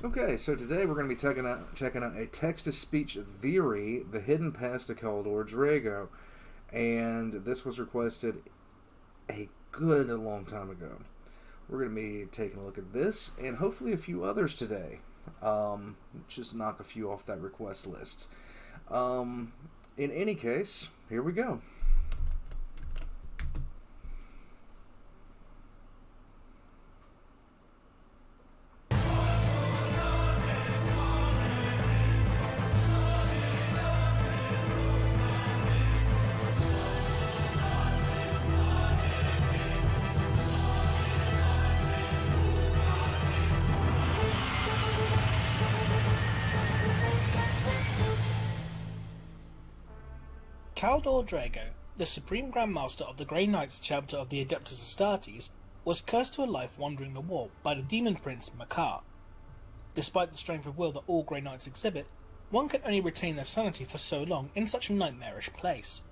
Okay, so today we're going to be checking out a text-to-speech theory, The Hidden Past of Kaldor Draigo. And this was requested a good long time ago. We're going to be taking a look at this and hopefully a few others today. Just knock a few off that request list. In any case, here we go. Kaldor Draigo, the Supreme Grand Master of the Grey Knights chapter of the Adeptus Astartes, was cursed to a life wandering the war by the demon prince Makar. Despite the strength of will that all Grey Knights exhibit, one can only retain their sanity for so long in such a nightmarish place.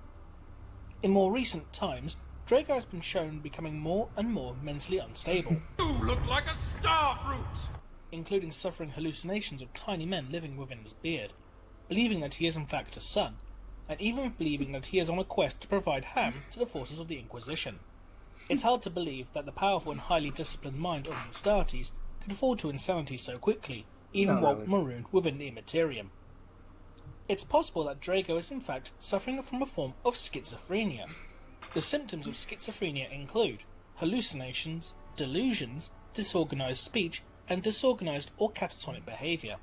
In more recent times, Draigo has been shown becoming more and more mentally unstable. You look like a starfruit! Including suffering hallucinations of tiny men living within his beard, believing that he is in fact a son, and even believing that he is on a quest to provide ham to the forces of the Inquisition. It's hard to believe that the powerful and highly disciplined mind of the Astartes could fall to insanity so quickly, even while marooned within the Immaterium. It's possible that Draigo is in fact suffering from a form of schizophrenia. The symptoms of schizophrenia include hallucinations, delusions, disorganized speech, and disorganized or catatonic behavior,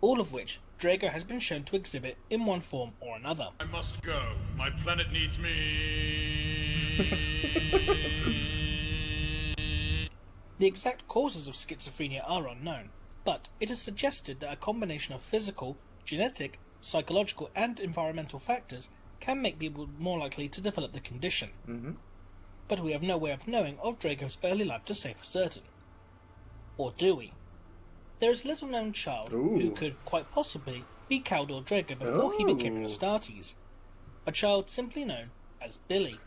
all of which Draigo has been shown to exhibit in one form or another. I must go. My planet needs me. The exact causes of schizophrenia are unknown, but it is suggested that a combination of physical, genetic, psychological and environmental factors can make people more likely to develop the condition. But we have no way of knowing of Draigo's early life to say for certain. Or do we? There is a little known child who could quite possibly be Kaldor Draigo before he became an Astartes. A child simply known as Billy.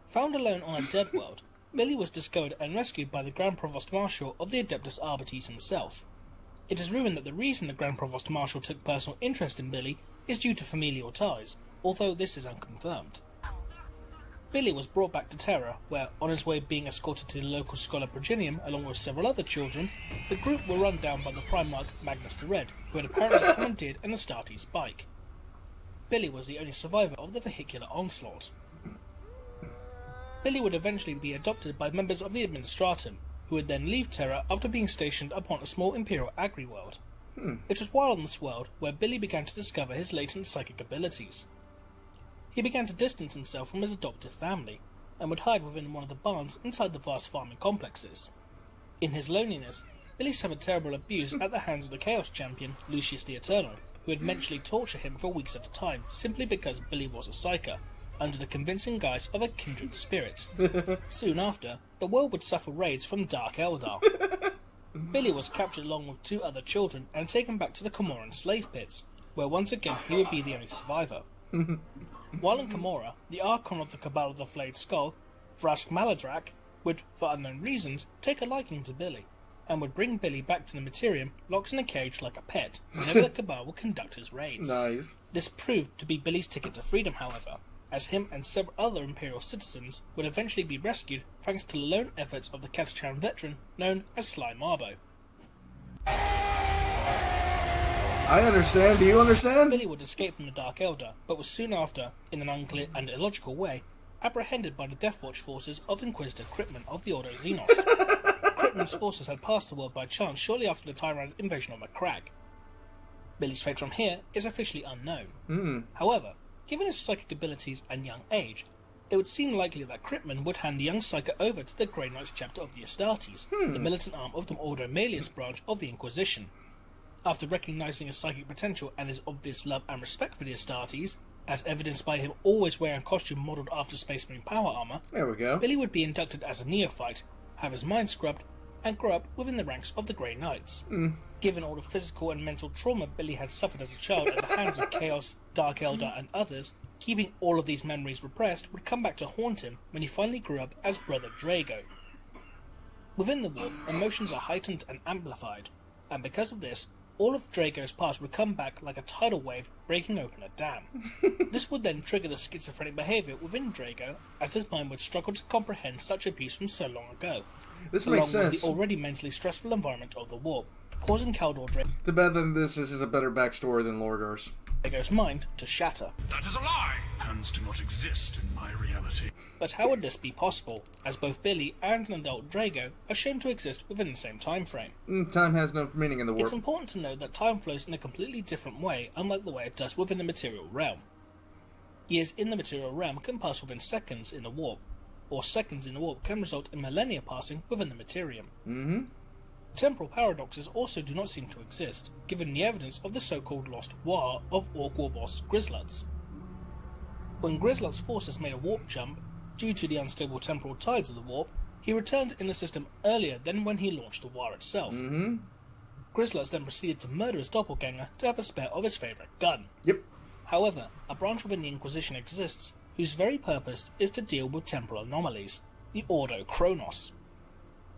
Found alone on a dead world, Billy was discovered and rescued by the Grand Provost Marshal of the Adeptus Arbites himself. It is rumoured that the reason the Grand Provost Marshal took personal interest in Billy is due to familial ties, although this is unconfirmed. Billy was brought back to Terra, where, on his way being escorted to the local scholar Progenium along with several other children, the group were run down by the Primarch Magnus the Red, who had apparently commandeered an Astartes bike. Billy was the only survivor of the vehicular onslaught. Billy would eventually be adopted by members of the Administratum, who would then leave Terra after being stationed upon a small Imperial agri-world. It was while on this world where Billy began to discover his latent psychic abilities. He began to distance himself from his adoptive family, and would hide within one of the barns inside the vast farming complexes. In his loneliness, Billy suffered terrible abuse at the hands of the Chaos Champion, Lucius the Eternal, who would mentally torture him for weeks at a time simply because Billy was a psyker, under the convincing guise of a kindred spirit. Soon after, the world would suffer raids from Dark Eldar. Billy was captured along with two other children and taken back to the Comoran slave pits, where once again he would be the only survivor. While in Camorra, the Archon of the Cabal of the Flayed Skull, Vrask Maladrak, would, for unknown reasons, take a liking to Billy, and would bring Billy back to the Materium locked in a cage like a pet whenever the Cabal would conduct his raids. Nice. This proved to be Billy's ticket to freedom, however, as him and several other Imperial citizens would eventually be rescued thanks to the lone efforts of the Catachan veteran known as Sly Marbo. I understand. Do you understand? Billy would escape from the Dark Eldar, but was soon after, in an unclear and illogical way, apprehended by the Deathwatch forces of Inquisitor Cryptman of the Ordo Xenos. Cryptman's forces had passed the world by chance shortly after the Tyrant invasion of Macragge. Billy's fate from here is officially unknown. However, given his psychic abilities and young age, it would seem likely that Cryptman would hand the young psyker over to the Grey Knights chapter of the Astartes, the militant arm of the Ordo Malleus branch of the Inquisition. After recognising his psychic potential and his obvious love and respect for the Astartes, as evidenced by him always wearing a costume modelled after Space Marine power armour, There we go. Billy would be inducted as a neophyte, have his mind scrubbed, and grow up within the ranks of the Grey Knights. Given all the physical and mental trauma Billy had suffered as a child at the hands of Chaos, Dark Eldar and others, keeping all of these memories repressed would come back to haunt him when he finally grew up as Brother Draigo. Within the war, emotions are heightened and amplified, and because of this, all of Draigo's past would come back like a tidal wave breaking open a dam. This would then trigger the schizophrenic behaviour within Draigo, as his mind would struggle to comprehend such abuse from so long ago. This along makes sense. with the already mentally stressful environment of the warp, causing Kaldor The bad thing this is a better backstory than Lorgar's. Draigo's mind to shatter. That is a lie! Hands do not exist in my reality. But how would this be possible, as both Billy and an adult Draigo are shown to exist within the same time frame? Time has no meaning in the warp. It's important to note that time flows in a completely different way, unlike the way it does within the material realm. Years in the material realm can pass within seconds in the warp, or seconds in the warp can result in millennia passing within the materium. Temporal paradoxes also do not seem to exist, given the evidence of the so-called lost war of Orc war boss Grizzlutz. When Grizzlut's forces made a warp jump, due to the unstable temporal tides of the warp, he returned in the system earlier than when he launched the war itself. Grizzlutz then proceeded to murder his doppelganger to have a spare of his favourite gun. Yep. However, a branch within the Inquisition exists, whose very purpose is to deal with temporal anomalies, the Ordo Chronos.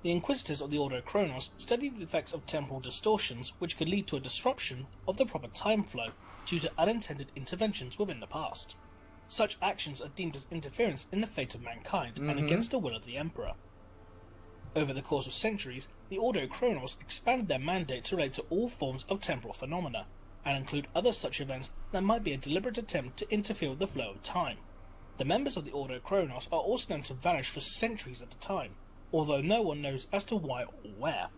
The Inquisitors of the Ordo Chronos study the effects of temporal distortions which could lead to a disruption of the proper time flow due to unintended interventions within the past. Such actions are deemed as interference in the fate of mankind and against the will of the Emperor. Over the course of centuries, the Ordo Chronos expanded their mandate to relate to all forms of temporal phenomena, and include other such events that might be a deliberate attempt to interfere with the flow of time. The members of the Ordo Chronos are also known to vanish for centuries at a time, although no one knows as to why or where.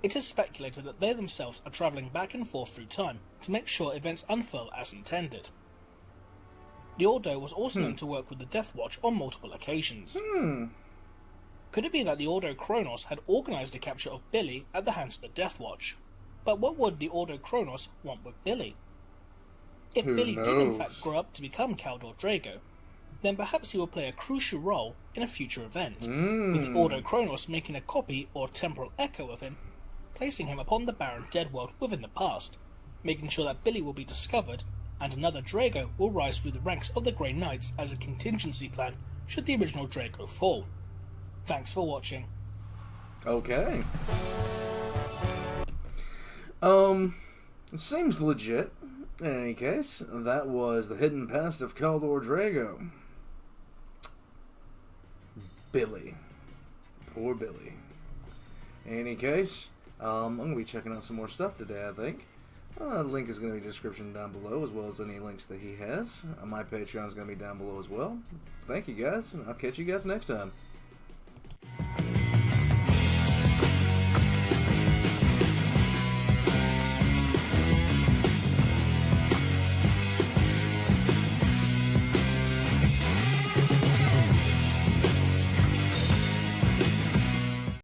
It is speculated that they themselves are travelling back and forth through time to make sure events unfurl as intended. The Ordo was also known to work with the Death Watch on multiple occasions. Could it be that the Ordo Chronos had organised the capture of Billy at the hands of the Death Watch? But what would the Ordo Chronos want with Billy? If Who Billy did in knows? fact grow up to become Kaldor Draigo, then perhaps he will play a crucial role in a future event, with the Ordo Chronos making a copy or temporal echo of him, placing him upon the barren dead world within the past, making sure that Billy will be discovered, and another Draigo will rise through the ranks of the Grey Knights as a contingency plan should the original Draigo fall. Thanks for watching. Okay. It seems legit. In any case, that was the hidden past of Kaldor Draigo. Billy. Poor Billy. In any case, I'm going to be checking out some more stuff today, I think. The link is going to be in the description down below, as well as any links that he has. My Patreon is going to be down below as well. Thank you guys, and I'll catch you guys next time.